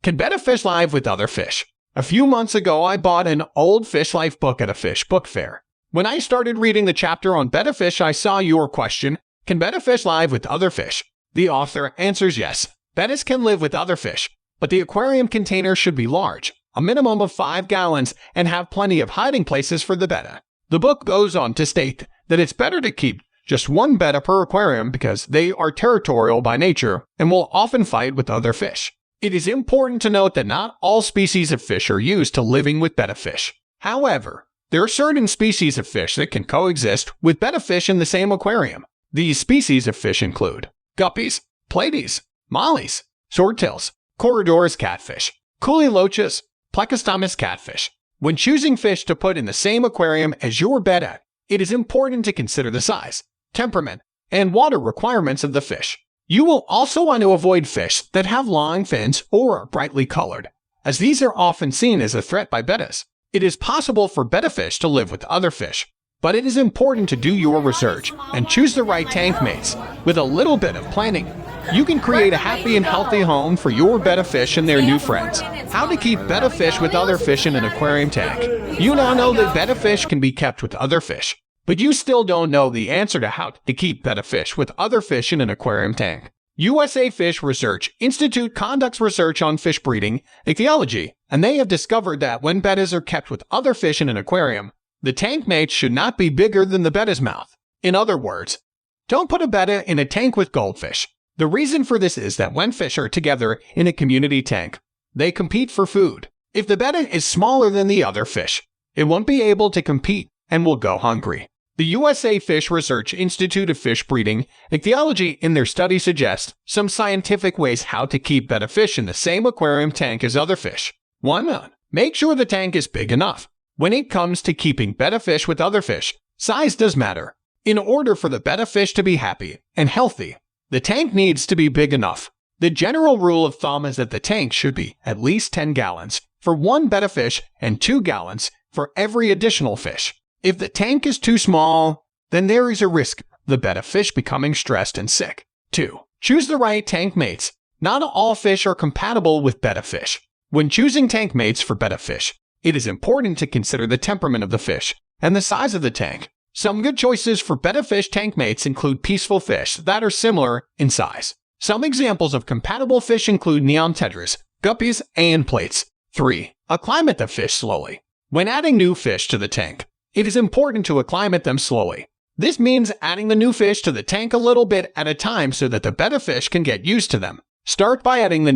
Can betta fish live with other fish? A few months ago, I bought an old fish life book at a fish book fair. When I started reading the chapter on betta fish, I saw your question, can betta fish live with other fish? The author answers yes, bettas can live with other fish, but the aquarium container should be large, a minimum of 5 gallons, and have plenty of hiding places for the betta. The book goes on to state that it's better to keep just one betta per aquarium because they are territorial by nature and will often fight with other fish. It is important to note that not all species of fish are used to living with betta fish. However, there are certain species of fish that can coexist with betta fish in the same aquarium. These species of fish include guppies, platies, mollies, swordtails, corridors catfish, culilochus, plecostomus catfish. When choosing fish to put in the same aquarium as your betta, it is important to consider the size, temperament, and water requirements of the fish. You will also want to avoid fish that have long fins or are brightly colored, as these are often seen as a threat by bettas. It is possible for betta fish to live with other fish, but it is important to do your research and choose the right tank mates. With a little bit of planning, you can create a happy and healthy home for your betta fish and their new friends. How to keep betta fish with other fish in an aquarium tank. You now know that betta fish can be kept with other fish, but you still don't know the answer to how to keep betta fish with other fish in an aquarium tank. USA Fish Research Institute conducts research on fish breeding, ichthyology, and they have discovered that when bettas are kept with other fish in an aquarium, the tank mates should not be bigger than the betta's mouth. In other words, don't put a betta in a tank with goldfish. The reason for this is that when fish are together in a community tank, they compete for food. If the betta is smaller than the other fish, it won't be able to compete and will go hungry. The USA Fish Research Institute of Fish Breeding, Ichthyology in their study suggests some scientific ways how to keep betta fish in the same aquarium tank as other fish. 1. Make sure the tank is big enough. When it comes to keeping betta fish with other fish, size does matter. In order for the betta fish to be happy and healthy, the tank needs to be big enough. The general rule of thumb is that the tank should be at least 10 gallons for one betta fish and 2 gallons for every additional fish. If the tank is too small, then there is a risk of the betta fish becoming stressed and sick. 2. Choose the right tank mates. Not all fish are compatible with betta fish. When choosing tank mates for betta fish, it is important to consider the temperament of the fish and the size of the tank. Some good choices for betta fish tank mates include peaceful fish that are similar in size. Some examples of compatible fish include neon tetras, guppies, and plates. 3. Acclimate the fish slowly. When adding new fish to the tank, it is important to acclimate them slowly. This means adding the new fish to the tank a little bit at a time so that the betta fish can get used to them. Start by adding the